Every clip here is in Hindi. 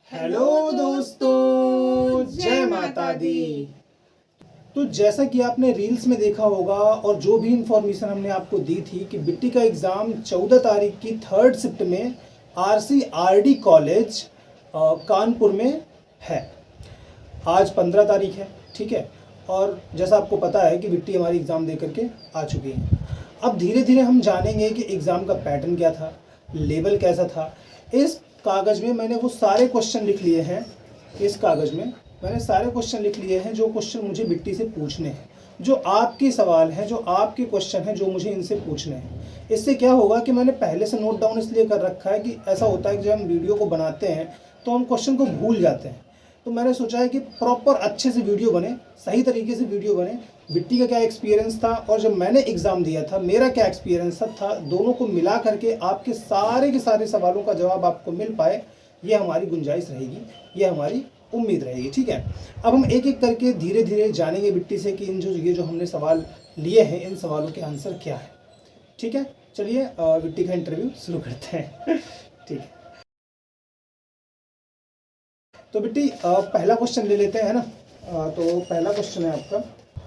हेलो दोस्तों, जय माता दी। तो जैसा कि आपने रील्स में देखा होगा और जो भी इंफॉर्मेशन हमने आपको दी थी कि बिट्टी का एग्ज़ाम 14 तारीख की 3rd शिफ्ट में RCRD कॉलेज कानपुर में है। आज 15 तारीख है, ठीक है। और जैसा आपको पता है कि बिट्टी हमारी एग्ज़ाम दे करके आ चुकी है। अब धीरे धीरे हम जानेंगे कि एग्ज़ाम का पैटर्न क्या था, लेवल कैसा था। इस कागज़ में मैंने वो सारे क्वेश्चन लिख लिए हैं। इस कागज़ में मैंने सारे क्वेश्चन लिख लिए हैं जो क्वेश्चन मुझे बिट्टी से पूछने हैं, जो आपके सवाल हैं, जो आपके क्वेश्चन हैं, जो मुझे इनसे पूछने हैं। इससे क्या होगा कि मैंने पहले से नोट डाउन इसलिए कर रखा है कि ऐसा होता है कि जब हम वीडियो को बनाते हैं तो हम क्वेश्चन को भूल जाते हैं। तो मैंने सोचा है कि प्रॉपर अच्छे से वीडियो बने, सही तरीके से वीडियो बने। बिट्टी का क्या एक्सपीरियंस था और जब मैंने एग्ज़ाम दिया था मेरा क्या एक्सपीरियंस था, दोनों को मिला करके आपके सारे के सारे सवालों का जवाब आपको मिल पाए, ये हमारी गुंजाइश रहेगी, ये हमारी उम्मीद रहेगी, ठीक है। अब हम एक एक करके धीरे धीरे जानेंगे बिट्टी से कि ये जो हमने सवाल लिए हैं, इन सवालों के आंसर क्या है, ठीक है। चलिए बिट्टी का इंटरव्यू शुरू करते हैं। ठीक है, तो बिट्टी पहला क्वेश्चन ले लेते हैं, है ना। तो पहला क्वेश्चन है आपका,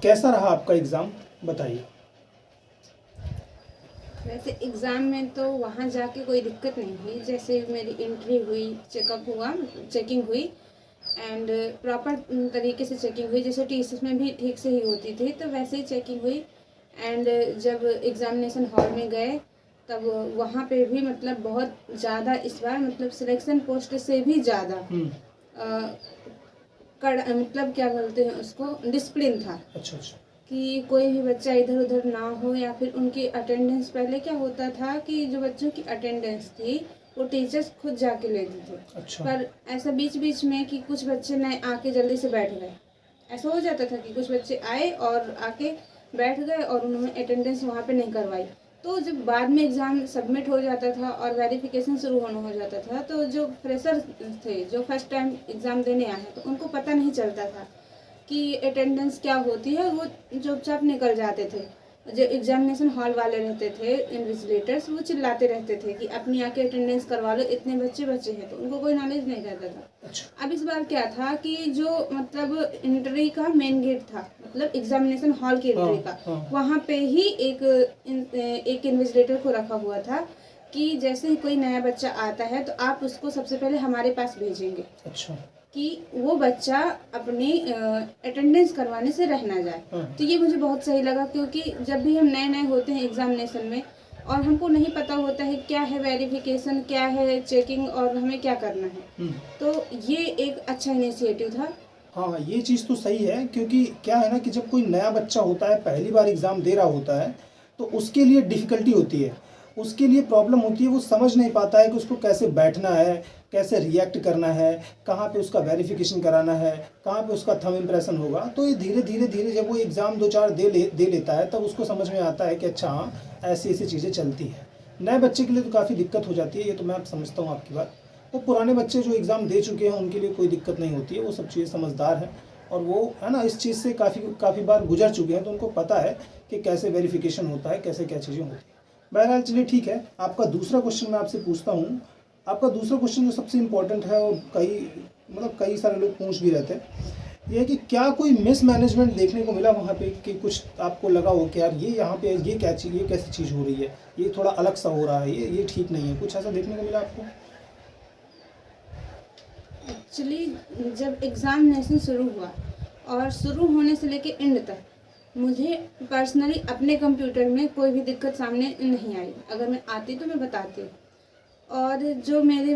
कैसा रहा आपका एग्ज़ाम, बताइए। वैसे एग्ज़ाम में तो वहाँ जाके कोई दिक्कत नहीं हुई। जैसे मेरी एंट्री हुई, चेकिंग हुई एंड प्रॉपर तरीके से चेकिंग हुई, जैसे टीसीएस में भी ठीक से ही होती थी, तो वैसे ही चेकिंग हुई। एंड जब एग्ज़ामिनेशन हॉल में गए तब वहाँ पे भी मतलब बहुत ज़्यादा इस बार मतलब सिलेक्शन पोस्ट से भी ज़्यादा मतलब क्या बोलते हैं उसको, डिसिप्लिन था। अच्छा अच्छा। कि कोई भी बच्चा इधर उधर ना हो, या फिर उनकी अटेंडेंस, पहले क्या होता था कि जो बच्चों की अटेंडेंस थी वो टीचर्स खुद जाके लेते थे। अच्छा। पर ऐसा बीच बीच में कि कुछ बच्चे नए आके जल्दी से बैठ गए, ऐसा हो जाता था कि कुछ बच्चे आए और आके बैठ गए और उन्होंने अटेंडेंस वहाँ पे नहीं करवाई। तो जब बाद में एग्ज़ाम सबमिट हो जाता था और वेरिफिकेशन शुरू होना हो जाता था, तो जो फ्रेशर थे, जो फर्स्ट टाइम एग्ज़ाम देने आए हैं, तो उनको पता नहीं चलता था कि अटेंडेंस क्या होती है, वो चुपचाप निकल जाते थे। जो एग्जामिनेशन हॉल वाले रहते थे, इन्विजिलेटर्स, वो चिल्लाते रहते थे कि अपनी आके अटेंडेंस करवा लो, इतने बच्चे हैं, तो उनको कोई नॉलेज नहीं रहता था। अच्छा। अब इस बार क्या था कि जो मतलब एंट्री का मेन गेट था, मतलब एग्जामिनेशन हॉल की एंट्री का, वहाँ पे ही एक इन्विजिलेटर को रखा हुआ था कि जैसे ही कोई नया बच्चा आता है तो आप उसको सबसे पहले हमारे पास भेजेंगे। अच्छा। कि वो बच्चा अपनी अटेंडेंस करवाने से रह ना जाए। तो ये मुझे बहुत सही लगा, क्योंकि जब भी हम नए नए होते हैं एग्जामिनेशन में और हमको नहीं पता होता है क्या है वेरिफिकेशन, क्या है चेकिंग और हमें क्या करना है, तो ये एक अच्छा इनिशिएटिव था। हाँ, ये चीज़ तो सही है, क्योंकि क्या है ना कि जब कोई नया बच्चा होता है, पहली बार एग्ज़ाम दे रहा होता है, तो उसके लिए डिफ़िकल्टी होती है, उसके लिए प्रॉब्लम होती है। वो समझ नहीं पाता है कि उसको कैसे बैठना है, कैसे रिएक्ट करना है, कहाँ पे उसका वेरिफिकेशन कराना है, कहाँ पे उसका थंब इम्प्रेशन होगा। तो ये धीरे धीरे धीरे जब वो एग्ज़ाम 2-4 दे लेता है, तब उसको समझ में आता है कि अच्छा हाँ, ऐसी ऐसी चीज़ें चलती हैं। नए बच्चे के लिए तो काफ़ी दिक्कत हो जाती है, ये तो मैं समझता हूँ आपकी बात। वो पुराने बच्चे जो एग्ज़ाम दे चुके हैं उनके लिए कोई दिक्कत नहीं होती है, वो सब चीज़ें समझदार हैं और वो है ना इस चीज़ से काफ़ी बार गुजर चुके हैं, तो उनको पता है कि कैसे वेरिफिकेशन होता है, कैसे क्या चीज़ें होती हैं। बहरहाल चलिए ठीक है, आपका दूसरा क्वेश्चन मैं आपसे पूछता हूँ। आपका दूसरा क्वेश्चन जो सबसे इम्पोर्टेंट है और कई सारे लोग पूछ भी रहते हैं, ये है कि क्या कोई मिसमैनेजमेंट देखने को मिला वहाँ पे, कि कुछ आपको लगा हो कि यार ये यहाँ पे ये क्या चीज़, ये कैसी चीज़ हो रही है, ये थोड़ा अलग सा हो रहा है, ये ठीक नहीं है, कुछ ऐसा देखने को मिला आपको? एक्चुअली जब एग्ज़ामिनेशन शुरू हुआ और शुरू होने से लेके एंड तक मुझे पर्सनली अपने कंप्यूटर में कोई भी दिक्कत सामने नहीं आई। अगर मैं आती तो मैं बताती। और जो मेरे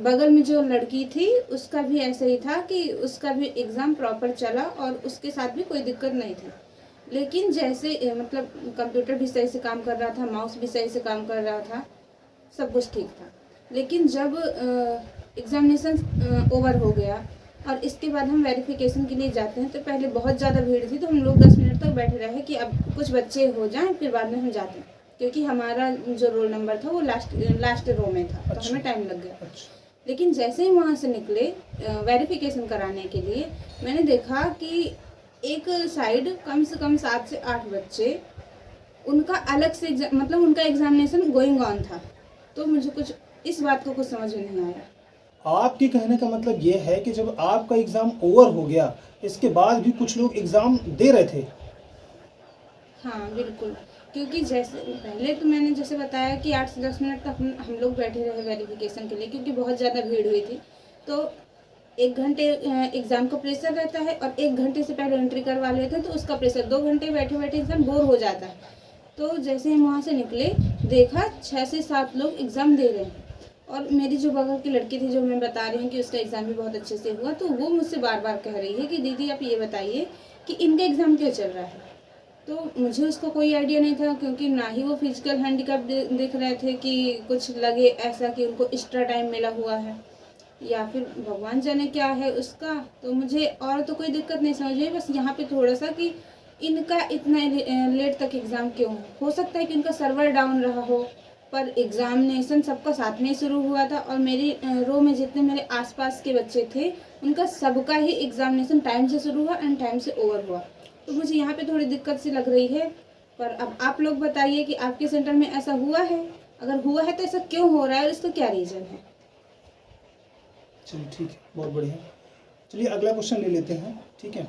बगल में जो लड़की थी उसका भी ऐसा ही था कि उसका भी एग्ज़ाम प्रॉपर चला और उसके साथ भी कोई दिक्कत नहीं थी। लेकिन जैसे मतलब कंप्यूटर भी सही से काम कर रहा था, माउस भी सही से काम कर रहा था, सब कुछ ठीक था। लेकिन जब एग्ज़ामिनेशन ओवर हो गया और इसके बाद हम वेरिफिकेशन के लिए जाते हैं, तो पहले बहुत ज़्यादा भीड़ थी, तो हम लोग 10 मिनट तक बैठे रहे कि अब कुछ बच्चे हो जाएं फिर बाद में हम जाते हैं, क्योंकि हमारा जो रोल नंबर था वो लास्ट रो में था। तो हमें टाइम लग गया। लेकिन जैसे ही वहाँ से निकले वेरिफिकेशन कराने के लिए, मैंने देखा कि एक साइड कम से कम 7 से 8 बच्चे, उनका अलग से मतलब उनका एग्जामिनेशन गोइंग ऑन था। तो मुझे कुछ इस बात को कुछ समझ में नहीं आया। आपके कहने का मतलब ये है कि जब आपका एग्ज़ाम ओवर हो गया, इसके बाद भी कुछ लोग एग्ज़ाम दे रहे थे? हाँ, बिल्कुल। क्योंकि जैसे पहले तो मैंने जैसे बताया कि 8 से 10 मिनट तक हम लोग बैठे रहे वेरिफ़िकेशन के लिए, क्योंकि बहुत ज़्यादा भीड़ हुई थी। तो 1 घंटे एग्ज़ाम का प्रेशर रहता है और 1 घंटे से पहले एंट्री करवा लेते हैं तो उसका प्रेशर, 2 घंटे बैठे-बैठे इंसान बोर हो जाता है। तो जैसे हम वहाँ से निकले, देखा 6 से 7 लोग एग्ज़ाम दे रहे हैं और मेरी जो बगल की लड़की थी, जो मैं बता रही हूँ कि उसका एग्ज़ाम भी बहुत अच्छे से हुआ, तो वो मुझसे बार-बार कह रही है कि दीदी आप ये बताइए कि इनका एग्ज़ाम क्यों चल रहा है? तो मुझे उसका कोई आइडिया नहीं था, क्योंकि ना ही वो फिजिकल हैंडीकैप दिख रहे थे कि कुछ लगे ऐसा कि उनको एक्स्ट्रा टाइम मिला हुआ है, या फिर भगवान जाने क्या है उसका। तो मुझे और तो कोई दिक्कत नहीं समझ आई, बस यहाँ पे थोड़ा सा कि इनका इतना लेट तक एग्ज़ाम क्यों हो सकता है कि उनका सर्वर डाउन रहा हो, पर एग्ज़ामिनेशन सबका साथ में ही शुरू हुआ था और मेरी रो में जितने मेरे आसपास के बच्चे थे, उनका सबका ही एग्ज़ामिनेशन टाइम से शुरू हुआ एंड टाइम से ओवर हुआ। तो मुझे यहाँ पे थोड़ी दिक्कत सी लग रही है। पर अब आप लोग बताइए कि आपके सेंटर में ऐसा हुआ है? अगर हुआ है तो ऐसा क्यों हो रहा है और इसका क्या रीज़न है? चलिए ठीक है, बहुत बढ़िया। चलिए अगला क्वेश्चन ले लेते हैं, ठीक है।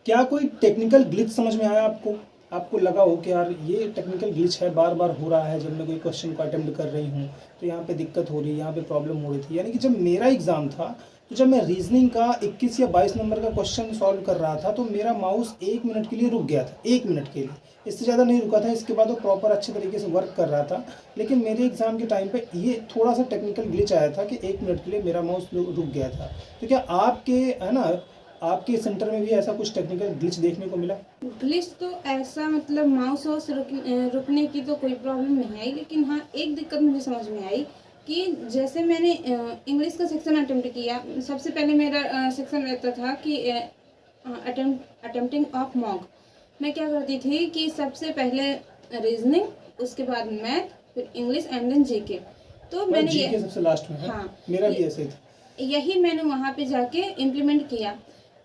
क्या कोई टेक्निकल ग्लिच समझ में आया आपको? आपको लगा हो कि यार ये टेक्निकल ग्लिच है, बार बार हो रहा है जब मैं कोई क्वेश्चन को अटेम्प्ट कर रही हूँ, तो यहाँ पे दिक्कत हो रही है, यहाँ पे प्रॉब्लम हो रही थी। यानी कि जब मेरा एग्ज़ाम था, तो जब मैं रीजनिंग का 21 या 22 नंबर का क्वेश्चन सॉल्व कर रहा था, तो मेरा माउस 1 मिनट के लिए रुक गया था, 1 मिनट के लिए, इससे ज़्यादा नहीं रुका था। इसके बाद वो प्रॉपर अच्छे तरीके से वर्क कर रहा था। लेकिन मेरे एग्ज़ाम के टाइम पे ये थोड़ा सा टेक्निकल ग्लिच आया था कि 1 मिनट के लिए मेरा माउस रुक गया था। तो क्या आपके, है ना, आपके सेंटर में भी ऐसा कुछ टेक्निकल ग्लिच देखने को मिला? ग्लिच तो ऐसा मतलब माउस वाउस रुकने की तो कोई प्रॉब्लम नहीं आई, लेकिन हाँ एक दिक्कत मुझे समझ में आई कि जैसे मैंने इंग्लिश का सेक्शन अटेम्प्ट किया। सबसे पहले मेरा सेक्शन रहता था कि अटेम्प्टिंग ऑफ मॉक। मैं क्या करती थी कि सबसे पहले रीजनिंग, उसके बाद मैथ, फिर इंग्लिश एंड देन जीके। तो मैंने जीके सबसे लास्ट में है। हाँ, मेरा भी ऐसे ही था। यही मैंने वहाँ पे जाके इम्प्लीमेंट किया।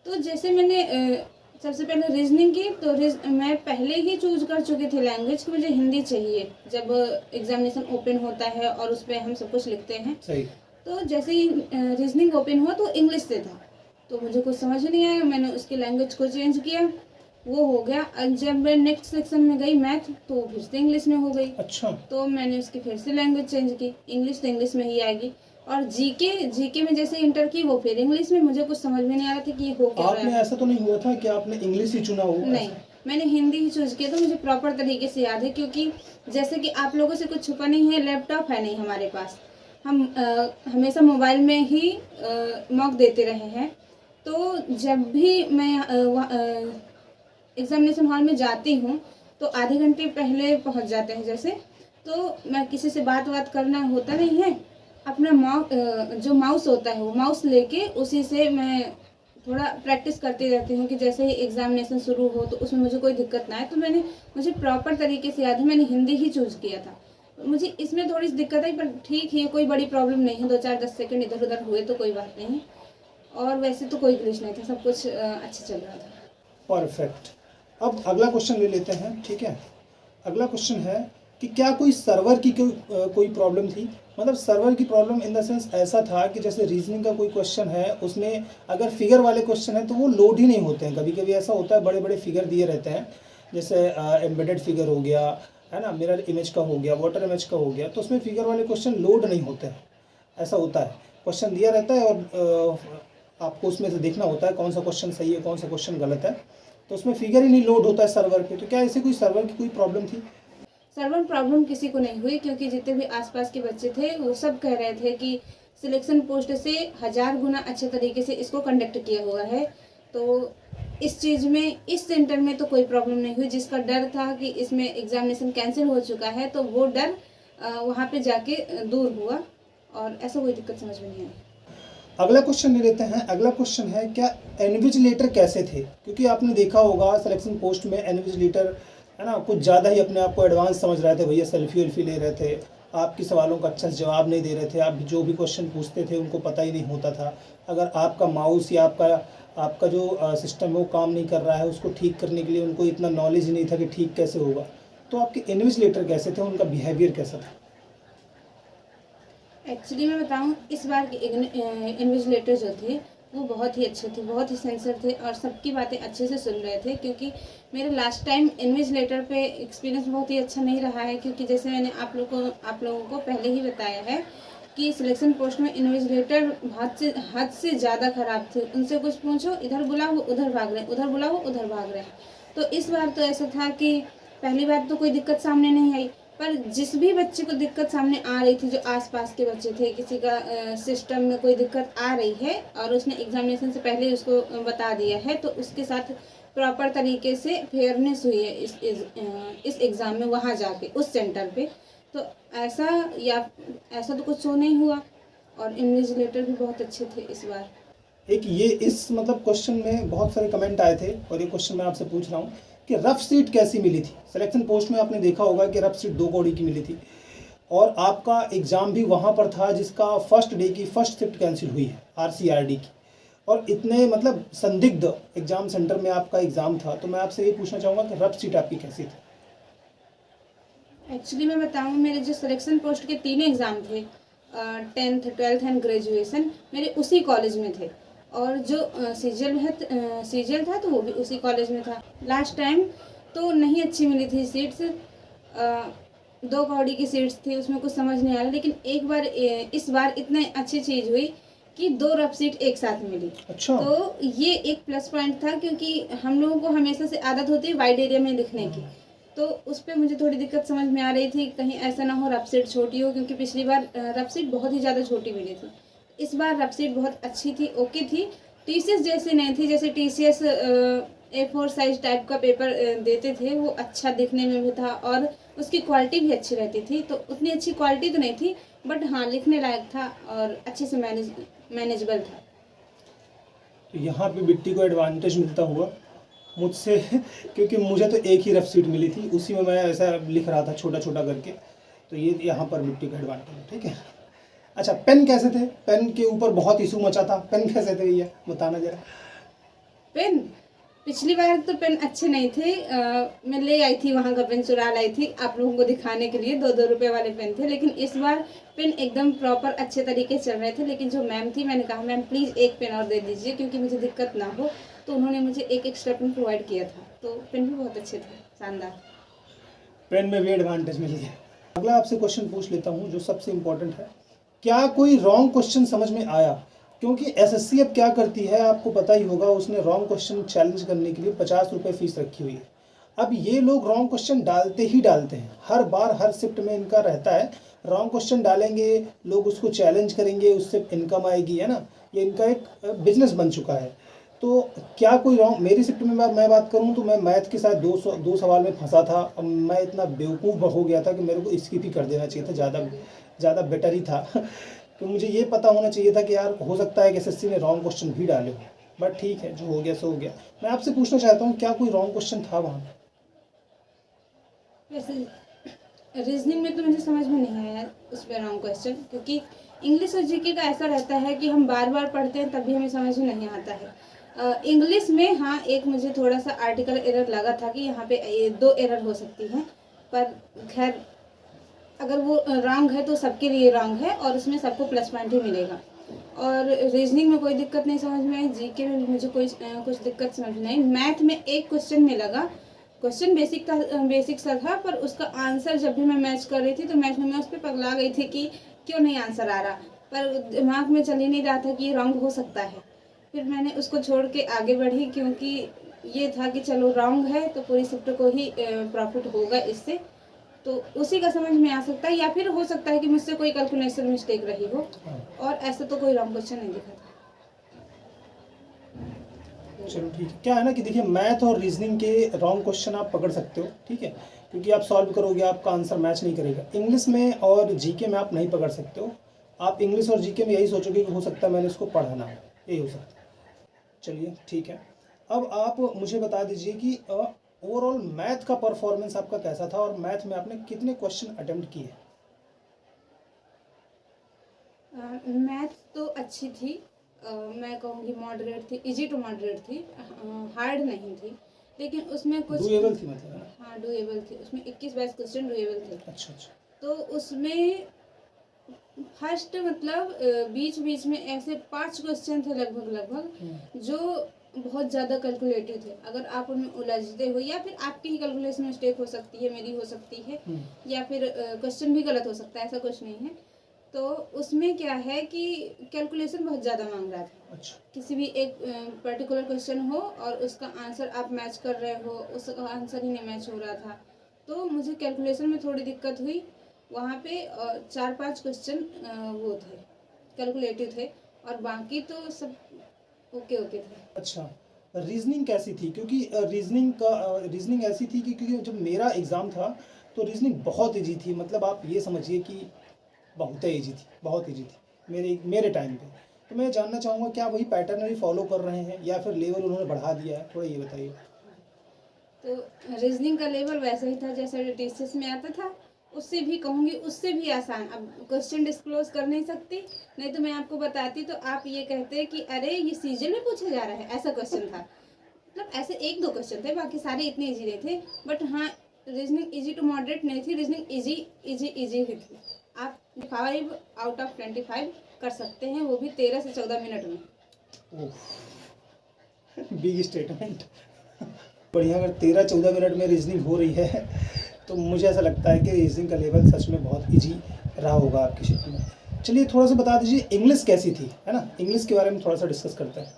तो जैसे मैंने सबसे पहले रीजनिंग की, तो मैं पहले ही चूज कर चुकी थी लैंग्वेज कि मुझे हिंदी चाहिए जब एग्जामिनेशन ओपन होता है और उस पर हम सब कुछ लिखते हैं। सही। तो जैसे ही रीजनिंग ओपन हुआ तो इंग्लिश से था, तो मुझे कुछ समझ नहीं आया, मैंने उसकी लैंग्वेज को चेंज किया, वो हो गया। और जब मैं नेक्स्ट सेक्शन में गई मैथ, तो वो फिर से इंग्लिश में हो गई। अच्छा। तो मैंने उसकी फिर से लैंग्वेज चेंज की, इंग्लिश तो इंग्लिश में ही आएगी। और जीके में जैसे इंटर की, वो फिर इंग्लिश में। मुझे कुछ समझ में नहीं आ रहा था कि ये हो क्या रहा है। आपने ऐसा तो नहीं हुआ था कि आपने इंग्लिश ही चुना हो? नहीं, मैंने हिंदी ही चूज किया। तो मुझे प्रॉपर तरीके से याद है, क्योंकि जैसे कि आप लोगों से कुछ छुपा नहीं है, लैपटॉप है नहीं हमारे पास, हम हमेशा मोबाइल में ही मॉक देते रहे हैं। तो जब भी मैं एग्जामिनेशन हॉल में जाती हूँ, तो आधे घंटे पहले पहुँच जाते हैं जैसे। तो मैं किसी से बात करना होता नहीं है, अपना जो माउस होता है वो माउस लेके उसी से मैं थोड़ा प्रैक्टिस करती रहती हूँ कि जैसे ही एग्जामिनेशन शुरू हो तो उसमें मुझे कोई दिक्कत ना आए। तो मुझे प्रॉपर तरीके से याद है, मैंने हिंदी ही चूज किया था। मुझे इसमें थोड़ी सी दिक्कत आई, पर ठीक है, कोई बड़ी प्रॉब्लम नहीं है। 2-4-10 सेकंड इधर उधर हुए तो कोई बात नहीं। और वैसे तो कोई ग्लिच नहीं था, सब कुछ अच्छा चल रहा था। परफेक्ट। अब अगला क्वेश्चन ले लेते हैं, ठीक है। अगला क्वेश्चन है कि क्या कोई सर्वर की कोई प्रॉब्लम थी? मतलब सर्वर की प्रॉब्लम इन द सेंस ऐसा था कि जैसे रीजनिंग का कोई क्वेश्चन है, उसमें अगर फिगर वाले क्वेश्चन है तो वो लोड ही नहीं होते हैं। कभी कभी ऐसा होता है, बड़े बड़े फिगर दिए रहते हैं, जैसे एम्बेडेड फिगर हो गया, है ना, मिरर इमेज का हो गया, वाटर इमेज का हो गया, तो उसमें फिगर वाले क्वेश्चन लोड नहीं होते हैं। ऐसा होता है, क्वेश्चन दिया रहता है और आपको उसमें से देखना होता है कौन सा क्वेश्चन सही है, कौन सा क्वेश्चन गलत है, तो उसमें फिगर ही नहीं लोड होता है सर्वर पे। तो क्या ऐसे कोई सर्वर की कोई प्रॉब्लम थी? सर्वर प्रॉब्लम किसी को नहीं हुई, क्योंकि जितने भी आसपास के बच्चे थे वो सब कह रहे थे कि सिलेक्शन पोस्ट से 1000 गुना अच्छे तरीके से इसको कंडक्ट किया हुआ है। तो इस चीज़ में, इस सेंटर में तो कोई प्रॉब्लम नहीं हुई। जिसका डर था कि इसमें एग्जामिनेशन कैंसिल हो चुका है, तो वो डर वहाँ पे जाके दूर हुआ और ऐसा कोई दिक्कत समझ में नहीं आई। अगला क्वेश्चन ले लेते हैं। अगला क्वेश्चन है, क्या इन्विजिलेटर कैसे थे? क्योंकि आपने देखा होगा सिलेक्शन पोस्ट में इन्विजिलेटर, है ना, कुछ ज़्यादा ही अपने आप को एडवांस समझ रहे थे। भैया सेल्फी वेल्फी ले रहे थे, आपकी सवालों का अच्छा से जवाब नहीं दे रहे थे, आप जो भी क्वेश्चन पूछते थे उनको पता ही नहीं होता था। अगर आपका माउस या आपका जो सिस्टम है वो काम नहीं कर रहा है, उसको ठीक करने के लिए उनको इतना नॉलेज ही नहीं था कि ठीक कैसे होगा। तो आपके इन्विजिलेटर कैसे थे, उनका बिहेवियर कैसा था? एक्चुअली मैं बताऊं, इस बार के इन्विजिलेटर जो थे वो बहुत ही अच्छे थे, बहुत ही सेंसर थे और सबकी बातें अच्छे से सुन रहे थे। क्योंकि मेरा लास्ट टाइम इन्विजिलेटर पे एक्सपीरियंस बहुत ही अच्छा नहीं रहा है, क्योंकि जैसे मैंने आप लोगों को पहले ही बताया है कि सिलेक्शन पोस्ट में इन्विजिलेटर हद से ज़्यादा ख़राब थे। उनसे कुछ पूछो, इधर बुलाओ उधर भाग रहे हैं, उधर बुलाओ उधर भाग रहे हैं। तो इस बार तो ऐसा था कि पहली बार तो कोई दिक्कत सामने नहीं आई, पर जिस भी बच्चे को दिक्कत सामने आ रही थी, जो आसपास के बच्चे थे, किसी का सिस्टम में कोई दिक्कत आ रही है और उसने एग्जामिनेशन से पहले ही उसको बता दिया है, तो उसके साथ प्रॉपर तरीके से फेयरनेस हुई है इस एग्ज़ाम में, वहाँ जाके उस सेंटर पे। तो ऐसा या ऐसा तो कुछ शो नहीं हुआ और इन्विजिलेटर भी बहुत अच्छे थे इस बार। एक ये इस मतलब क्वेश्चन में बहुत सारे कमेंट आए थे और ये क्वेश्चन मैं आपसे पूछ रहा हूँ कि रफ सीट कैसी मिली थी। सिलेक्शन पोस्ट में आपने देखा होगा कि रफ सीट 2 कौड़ी की मिली थी और आपका एग्ज़ाम भी वहाँ पर था जिसका फर्स्ट डे की फर्स्ट शिफ्ट कैंसिल हुई है RCRD की, और इतने मतलब संदिग्ध एग्ज़ाम सेंटर में आपका एग्ज़ाम था। तो मैं आपसे ये पूछना चाहूँगा कि रफ सीट आपकी कैसी थी? एक्चुअली मैं बताऊँ, मेरे जो सिलेक्शन पोस्ट के 3 एग्ज़ाम थे, 10th 12th एंड ग्रेजुएशन, मेरे उसी कॉलेज में थे। और जो सीजीएल था तो वो भी उसी कॉलेज में था। लास्ट टाइम तो नहीं अच्छी मिली थी सीट्स, 2 कौड़ी की सीट्स थी, उसमें कुछ समझ नहीं आ रहा। लेकिन एक बार इस बार इतनी अच्छी चीज़ हुई कि 2 रफ सीट एक साथ मिली। अच्छा। तो ये एक प्लस पॉइंट था, क्योंकि हम लोगों को हमेशा से आदत होती है वाइड एरिया में लिखने की। तो उस पर मुझे थोड़ी दिक्कत समझ में आ रही थी, कहीं ऐसा ना हो रफ सीट छोटी हो, क्योंकि पिछली बार रफ सीट बहुत ही ज़्यादा छोटी मिली थी। इस बार रफ सीट बहुत अच्छी थी, ओके थी। टीसीएस जैसी नहीं थी, जैसे टीसीएस A4 साइज टाइप का पेपर देते थे, वो अच्छा दिखने में भी था और उसकी क्वालिटी भी अच्छी रहती थी। तो उतनी अच्छी क्वालिटी तो नहीं थी, बट हाँ लिखने लायक था और अच्छे से मैनेजेबल था। तो यहाँ पे बिट्टी को एडवांटेज मिलता हुआ मुझसे क्योंकि मुझे तो एक ही रफ सीट मिली थी, उसी में मैं ऐसा लिख रहा था छोटा छोटा करके। तो ये यहाँ पर बिट्टी का एडवांटेज है, ठीक है। अच्छा, पेन कैसे थे? पेन के ऊपर बहुत इशू मचा था, पेन कैसे थे भैया बताना जरा। पेन पिछली बार तो पेन अच्छे नहीं थे, मैं ले आई थी वहाँ का पेन, चुरा लाई थी आप लोगों को दिखाने के लिए। 2-2 रुपए वाले पेन थे, लेकिन इस बार पेन एकदम प्रॉपर अच्छे तरीके से चल रहे थे। लेकिन जो मैम थी, मैंने कहा मैम प्लीज़ एक पेन और दे दीजिए क्योंकि मुझे दिक्कत ना हो, तो उन्होंने मुझे एक एक्स्ट्रा पेन प्रोवाइड किया था। तो पेन भी बहुत अच्छे थे, शानदार। पेन में भी एडवांटेज मिल गया। अगला आपसे क्वेश्चन पूछ लेता हूँ जो सबसे इम्पोर्टेंट है, क्या कोई रॉन्ग क्वेश्चन समझ में आया? क्योंकि एसएससी अब क्या करती है आपको पता ही होगा, उसने रॉन्ग क्वेश्चन चैलेंज करने के लिए 50 रुपये फीस रखी हुई है। अब ये लोग रॉन्ग क्वेश्चन डालते ही डालते हैं, हर बार हर शिफ्ट में इनका रहता है रॉन्ग क्वेश्चन डालेंगे, लोग उसको चैलेंज करेंगे, उससे इनकम आएगी, है ना। ये इनका एक बिजनेस बन चुका है। तो क्या कोई रॉन्ग, मेरी शिफ्ट में मैं बात करूं तो मैं मैथ के साथ दो सवाल में फंसा था। अब मैं इतना बेवकूफ़ हो गया था कि मेरे को स्किप ही कर देना चाहिए था, ज़्यादा बेटर ही था तो मुझे ये पता होना चाहिए था कि यार हो सकता है कि एसएससी ने रॉन्ग क्वेश्चन भी डाले हो, बट ठीक है, जो हो गया सो हो गया। मैं आपसे पूछना चाहता हूँ, क्या कोई रॉन्ग क्वेश्चन था वहाँ? वैसे रीजनिंग में तो मुझे समझ में नहीं आया उस पर रॉन्ग क्वेश्चन, क्योंकि इंग्लिश और जीके का ऐसा रहता है कि हम बार बार पढ़ते हैं तब भी हमें समझ में नहीं आता है। इंग्लिश में हाँ, एक मुझे थोड़ा सा आर्टिकल एरर लगा था कि यहाँ पे 2 एरर हो सकती हैं, पर खैर अगर वो रॉन्ग है तो सबके लिए रॉन्ग है और उसमें सबको प्लस पॉइंट ही मिलेगा। और रीजनिंग में कोई दिक्कत नहीं समझ में आई, जीके में भी मुझे कुछ दिक्कत समझ में नहीं। मैथ में एक क्वेश्चन में लगा, क्वेश्चन बेसिक सा था, पर उसका आंसर जब भी मैं मैच कर रही थी तो मैच में मैं उस पर पगला गई थी कि क्यों नहीं आंसर आ रहा, पर दिमाग में चल ही नहीं रहा था कि ये रॉन्ग हो सकता है। फिर मैंने उसको छोड़ के आगे बढ़ी, क्योंकि ये था कि चलो रॉन्ग है तो पूरी शिफ्ट को ही प्रॉफिट होगा इससे, तो उसी का समझ में आ सकता है, या फिर हो सकता है कि मुझसे कोई कैलकुलेशन मिस्टेक रही हो, और ऐसा तो कोई रॉन्ग क्वेश्चन नहीं दिखा था। चलो ठीक है। क्या है ना कि देखिए, मैथ और रीजनिंग के रॉन्ग क्वेश्चन आप पकड़ सकते हो, ठीक है, क्योंकि आप सॉल्व करोगे आपका आंसर मैच नहीं करेगा। इंग्लिश में और जीके में आप नहीं पकड़ सकते हो। आप इंग्लिश और जीके में यही सोचोगे कि हो सकता है मैंने इसको पढ़ना है, यही हो सकता है। चलिए ठीक है। अब आप मुझे बता दीजिए कि ओवरऑल मैथ का परफॉर्मेंस आपका कैसा था और मैथ में आपने कितने क्वेश्चन अटेम्प्ट किए? मैथ तो अच्छी थी, मैं कहूँगी मॉडरेट थी, इजी टू मॉडरेट थी, हार्ड नहीं थी, लेकिन उसमें कुछ डूएबल थी मतलब, है ना? हाँ डूएबल थी, उसमें 21-22 क्वेश्चन डूएबल थे। अच्छा अच्छा। तो उसमें फर्स्ट मतलब बीच बीच में ऐसे 5 क्वेश्चन थे लगभग जो बहुत ज़्यादा कैलकुलेटिव थे। अगर आप उनमें उलझते हो या फिर आपकी ही कैलकुलेशन मिस्टेक हो सकती है, मेरी हो सकती है, या फिर क्वेश्चन भी गलत हो सकता है, ऐसा कुछ नहीं है। तो उसमें क्या है कि कैलकुलेशन बहुत ज़्यादा मांग रहा था। अच्छा। किसी भी एक पर्टिकुलर क्वेश्चन हो और उसका आंसर आप मैच कर रहे हो, उसका आंसर ही नहीं मैच हो रहा था, तो मुझे कैलकुलेशन में थोड़ी दिक्कत हुई। वहाँ पे 4-5 क्वेश्चन वो थे, कैलकुलेटिव थे, और बाकी तो सब ओके ओके थे। अच्छा, रीजनिंग कैसी थी? क्योंकि रीजनिंग ऐसी थी कि क्योंकि जब मेरा एग्ज़ाम था तो रीजनिंग बहुत ईजी थी, मतलब आप ये समझिए कि बहुत ईजी थी, बहुत ईजी थी मेरे टाइम पे। तो मैं जानना चाहूँगा क्या वही पैटर्न अभी फॉलो कर रहे हैं या फिर लेवल उन्होंने बढ़ा दिया है? थोड़ा ये बताइए। तो रीजनिंग का लेवल वैसा ही था जैसा टीसीएस में आता था, उससे भी कहूँगी उससे भी आसान। अब क्वेश्चन डिस्क्लोज कर नहीं सकती, नहीं तो मैं आपको बताती तो आप ये कहते कि अरे ये सीजन में पूछा जा रहा है, ऐसा क्वेश्चन था। मतलब ऐसे 1-2 क्वेश्चन थे, बाकी सारे इतने इजी नहीं थे। बट हाँ, रीजनिंग इजी टू मॉडरेट नहीं थी, रीजनिंग इजी इजी इजी ही थी। आप 5 आउट ऑफ 25 कर सकते हैं, वो भी 13 से 14 मिनट में। Big statement. बढ़िया, अगर 13-14 मिनट में रीजनिंग हो रही है तो मुझे ऐसा लगता है कि रीजनिंग का लेवल सच में बहुत इजी रहा होगा आपकी शिफ्ट में। चलिए थोड़ा सा बता दीजिए इंग्लिश कैसी थी, है ना? इंग्लिश के बारे में थोड़ा सा डिस्कस करते हैं।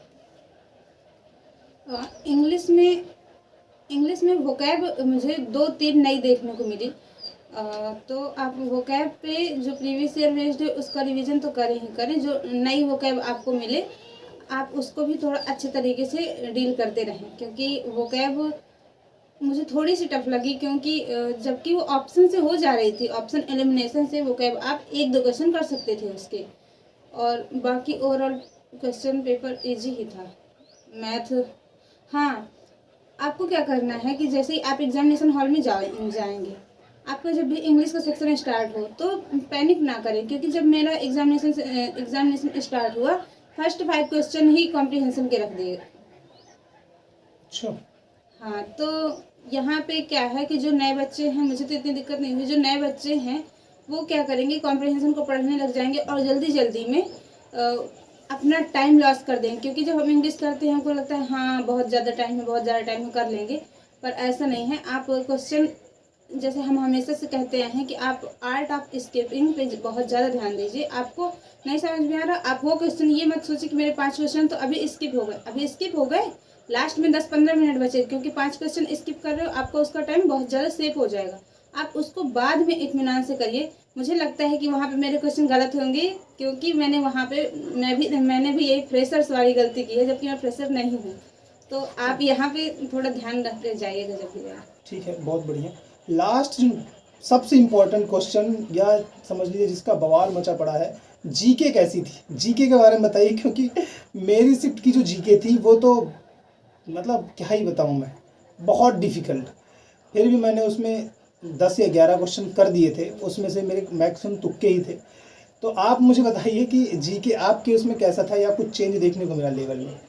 इंग्लिश में वोकैब मुझे 2-3 नई देखने को मिली। तो आप वोकैब पे जो प्रीवियस ईयर बेस्ड है उसका रिवीजन तो करें ही करें, जो नई वोकैब आपको मिले आप उसको भी थोड़ा अच्छे तरीके से डील करते रहें, क्योंकि वोकैब मुझे थोड़ी सी टफ लगी, क्योंकि जबकि वो ऑप्शन से हो जा रही थी, ऑप्शन एलिमिनेशन से वोकैब आप 1-2 क्वेश्चन कर सकते थे उसके, और बाकी ओवरऑल क्वेश्चन पेपर इजी ही था। मैथ, हाँ, आपको क्या करना है कि जैसे ही आप एग्जामिनेशन हॉल में जाएंगे, आपका जब भी इंग्लिश का सेक्शन स्टार्ट हो तो पैनिक ना करें, क्योंकि जब मेरा एग्जामिनेशन स्टार्ट हुआ, फर्स्ट 5 क्वेश्चन ही कॉम्प्रिहेंशन के रख दिए। अच्छा। हाँ, तो यहाँ पे क्या है कि जो नए बच्चे हैं, मुझे तो इतनी दिक्कत नहीं हुई, जो नए बच्चे हैं वो क्या करेंगे, कॉम्प्रिहेंशन को पढ़ने लग जाएंगे और जल्दी जल्दी में अपना टाइम लॉस कर देंगे, क्योंकि जब हम इंग्लिश करते हैं हमको लगता है हाँ बहुत ज़्यादा टाइम है, बहुत ज़्यादा टाइम है, कर लेंगे, पर ऐसा नहीं है। आप क्वेश्चन, जैसे हम हमेशा से कहते हैं कि आप आर्ट ऑफ स्किपिंग पे बहुत ज़्यादा ध्यान दीजिए। आपको नहीं समझ में आ रहा, आप वो क्वेश्चन ये मत सोचिए कि मेरे 5 क्वेश्चन तो अभी स्किप हो गए, लास्ट में 10-15 मिनट बचे, क्योंकि 5 क्वेश्चन स्किप कर रहे हो, आपका उसका टाइम बहुत ज़्यादा सेव हो जाएगा। आप उसको बाद में इत्मीनान से करिए। मुझे लगता है कि वहाँ पे मेरे क्वेश्चन गलत होंगे, क्योंकि मैंने भी यही फ्रेशर्स वाली गलती की है, जबकि मैं फ्रेशर नहीं हूँ। तो आप यहाँ पे थोड़ा ध्यान रख के जाइएगा जब भी जाए। ठीक है, बहुत बढ़िया। लास्ट सबसे इम्पोर्टेंट क्वेश्चन, या समझ लीजिए जिसका बवाल मचा पड़ा है, जीके कैसी थी? जीके के बारे में बताइए, क्योंकि मेरी शिफ्ट की जो जीके थी वो तो मतलब क्या ही बताऊँ मैं, बहुत डिफ़िकल्ट। फिर भी मैंने उसमें 10 या 11 क्वेश्चन कर दिए थे, उसमें से मेरे मैक्सिमम तुक्के ही थे। तो आप मुझे बताइए कि जीके आपके उसमें कैसा था, या कुछ चेंज देखने को मिला लेवल में?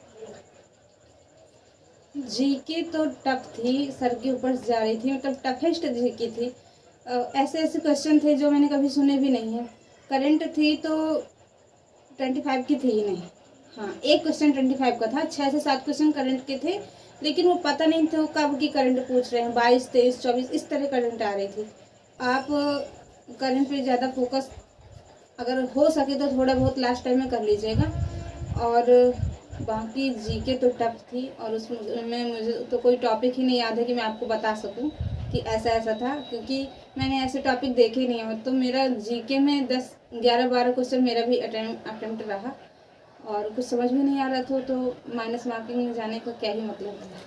जीके तो टफ थी, सर के ऊपर से जा रही थी, मतलब टफेस्ट जीके थी। ऐसे ऐसे क्वेश्चन थे जो मैंने कभी सुने भी नहीं है। करंट थी तो 25 की थी ही नहीं। हाँ, एक क्वेश्चन 25 का था, 6 से 7 क्वेश्चन करंट के थे, लेकिन वो पता नहीं था कब की करंट पूछ रहे हैं, 22, 23, 24 इस तरह करंट आ रही थी। आप करंट पे ज़्यादा फोकस अगर हो सके तो थोड़ा बहुत लास्ट टाइम में कर लीजिएगा। और बाकी जीके तो टफ थी, और उसमें मुझे तो कोई टॉपिक ही नहीं याद है कि मैं आपको बता सकूं कि ऐसा ऐसा था, क्योंकि मैंने ऐसे टॉपिक देखे ही नहीं है। तो मेरा जीके में 10-11-12 क्वेश्चन मेरा भी अटेम्प्ट रहा, और कुछ समझ में नहीं आ रहा था, तो माइनस मार्किंग में जाने का क्या ही मतलब है।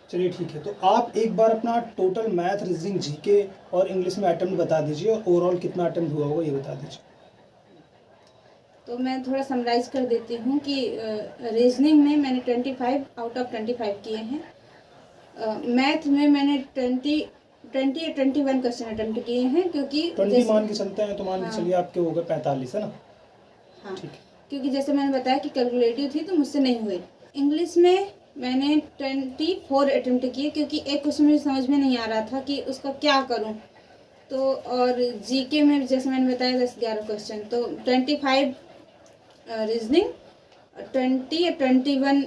चलिए ठीक है, तो आप एक बार अपना टोटल मैथ, रीजनिंग, जीके और इंग्लिश में अटेम्प्ट बता दीजिए, ओवरऑल कितना अटेम्प्ट हुआ होगा ये बता दीजिए। तो मैं थोड़ा समराइज़ कर देती हूँ कि रीजनिंग में मैंने 25 आउट ऑफ 25 किए हैं। मैथ में मैंने 20 या 21 क्वेश्चन अटेम्प्ट किए हैं, क्योंकि 20 मान के चलते हैं, तो मान के हाँ। चलिए आपके हो गए 45, है ना? हाँ, ठीक है। क्योंकि जैसे मैंने बताया कि कैलकुलेटिव थी तो मुझसे नहीं हुई। इंग्लिश में मैंने 24 अटेम्प्ट किए, क्योंकि एक क्वेश्चन मुझे समझ में नहीं आ रहा था कि उसका क्या करूँ। तो और जीके में जैसे मैंने बताया 10-11 क्वेश्चन, तो 25 रीजनिंग, 21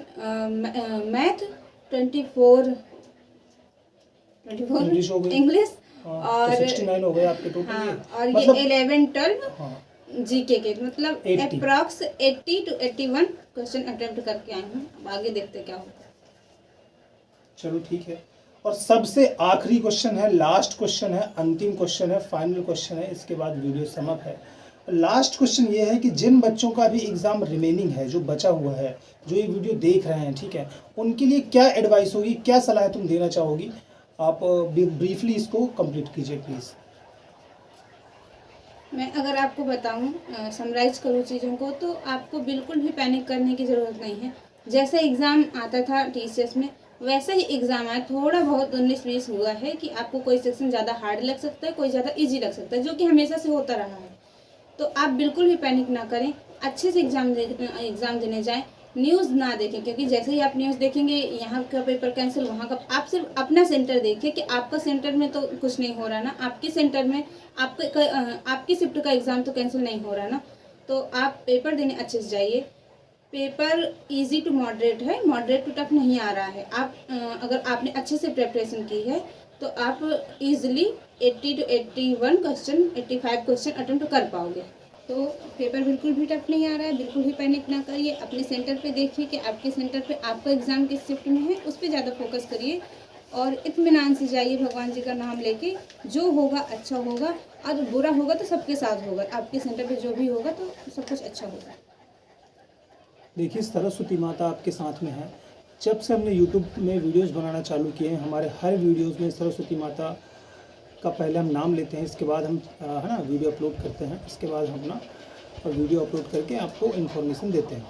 मैथ, 24 इंग्लिश हो गई। इंग्लिश, हाँ, और तो 69 हो गए आपके टोटल। हाँ, ये और मतलब ये 11-12 हाँ जीके के, मतलब 80। अप्रॉक्स 80 to 81 क्वेश्चन अटेम्प्ट करके आई हूँ। अब आगे देखते क्या होता है। चलो ठीक है। और सबसे आखिरी क्वेश्चन है, लास्ट क्वेश्चन है, अंतिम क्वेश्चन है, फाइनल क्वेश्चन है, इसके बाद वीडियो समअप है। लास्ट क्वेश्चन ये है कि जिन बच्चों का भी एग्ज़ाम रिमेनिंग है, जो बचा हुआ है, जो ये वीडियो देख रहे हैं, ठीक है, उनके लिए क्या एडवाइस होगी, क्या सलाह तुम देना चाहोगी? आप ब्रीफली इसको कंप्लीट कीजिए प्लीज़। मैं अगर आपको बताऊं, समराइज करूं चीज़ों को, तो आपको बिल्कुल भी पैनिक करने की ज़रूरत नहीं है। जैसा एग्ज़ाम आता था टीसीएस में, वैसा ही एग्ज़ाम आया। थोड़ा बहुत 19-20 हुआ है कि आपको कोई सेक्शन ज़्यादा हार्ड लग सकता है, कोई ज़्यादा इजी लग सकता है, जो कि हमेशा से होता रहा है। तो आप बिल्कुल भी पैनिक ना करें, अच्छे से एग्ज़ाम देने जाएं, न्यूज़ ना देखें, क्योंकि जैसे ही आप न्यूज़ देखेंगे यहाँ का पेपर कैंसिल, वहाँ का, आप सिर्फ अपना सेंटर देखिए कि आपका सेंटर में तो कुछ नहीं हो रहा ना, आपके सेंटर में आपकी शिफ्ट का एग्ज़ाम तो कैंसिल नहीं हो रहा ना। तो आप पेपर देने अच्छे से जाइए। पेपर इजी टू मॉडरेट है, मॉडरेट टू टफ नहीं आ रहा है। आप अगर आपने अच्छे से प्रिपरेशन की है तो आप easily 80 to 81 question, 85 question attempt कर पाओगे। तो पेपर बिल्कुल भी टफ नहीं आ रहा है, बिल्कुल भी पैनिक ना करिए। अपने सेंटर पे देखिए कि आपके सेंटर पे आपका एग्ज़ाम किस शिफ्ट में है, उस पर ज़्यादा फोकस करिए और इत्मीनान से जाइए भगवान जी का नाम लेके। जो होगा अच्छा होगा, और बुरा होगा तो सबके साथ होगा। आपके सेंटर पे जो भी होगा तो सब कुछ अच्छा होगा। देखिए, सरस्वती माता आपके साथ में है। जब से हमने यूट्यूब में वीडियोस बनाना चालू किए हैं, हमारे हर वीडियोस में सरस्वती माता का पहले हम नाम लेते हैं, इसके बाद हम है ना वीडियो अपलोड करते हैं, इसके बाद हम अपना वीडियो अपलोड करके आपको इन्फॉर्मेशन देते हैं।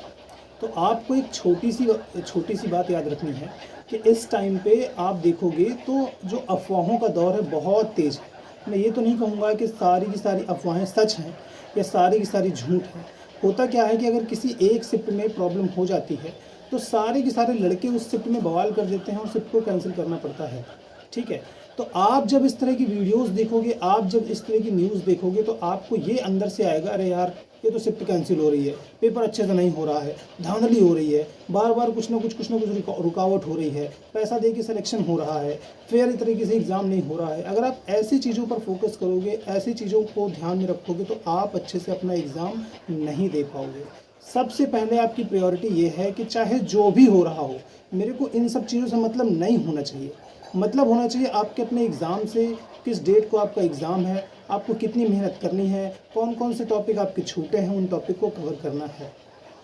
तो आपको एक छोटी सी बात याद रखनी है कि इस टाइम पे आप देखोगे तो जो अफवाहों का दौर है बहुत तेज़ है। मैं ये तो नहीं कहूँगा कि सारी की सारी अफवाहें सच हैं या सारी की सारी झूठ हैं। होता क्या है कि अगर किसी एक शिफ्ट में प्रॉब्लम हो जाती है तो सारे के सारे लड़के उस शिफ्ट में बवाल कर देते हैं और शिफ्ट को कैंसिल करना पड़ता है, ठीक है। तो आप जब इस तरह की वीडियोस देखोगे, आप जब इस तरह की न्यूज़ देखोगे, तो आपको ये अंदर से आएगा, अरे यार ये तो शिफ्ट कैंसिल हो रही है, पेपर अच्छे से नहीं हो रहा है, धांधली हो रही है, बार बार कुछ ना कुछ रुकावट हो रही है, पैसा दे के सिलेक्शन हो रहा है, फेयर तरीके से एग्ज़ाम नहीं हो रहा है। अगर आप ऐसी चीज़ों पर फोकस करोगे, ऐसी चीज़ों को ध्यान में रखोगे, तो आप अच्छे से अपना एग्ज़ाम नहीं दे पाओगे। सबसे पहले आपकी प्रायोरिटी ये है कि चाहे जो भी हो रहा हो, मेरे को इन सब चीज़ों से मतलब नहीं होना चाहिए। मतलब होना चाहिए आपके अपने एग्ज़ाम से, किस डेट को आपका एग्ज़ाम है, आपको कितनी मेहनत करनी है, कौन कौन से टॉपिक आपके छूटे हैं, उन टॉपिक को कवर करना है।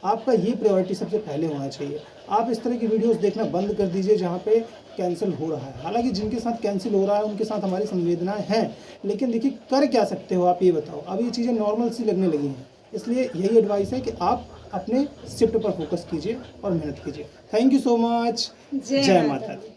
आपका ये प्रायोरिटी सबसे पहले होना चाहिए। आप इस तरह की वीडियोस देखना बंद कर दीजिए जहाँ पे कैंसिल हो रहा है। हालांकि जिनके साथ कैंसिल हो रहा है उनके साथ हमारी संवेदनाएं हैं, लेकिन देखिए कर क्या सकते हो आप, ये बताओ। अब ये चीज़ें नॉर्मल सी लगने लगी हैं, इसलिए यही एडवाइस है कि आप अपने शिफ्ट पर फोकस कीजिए और मेहनत कीजिए। Thank you so much. जय माता दी।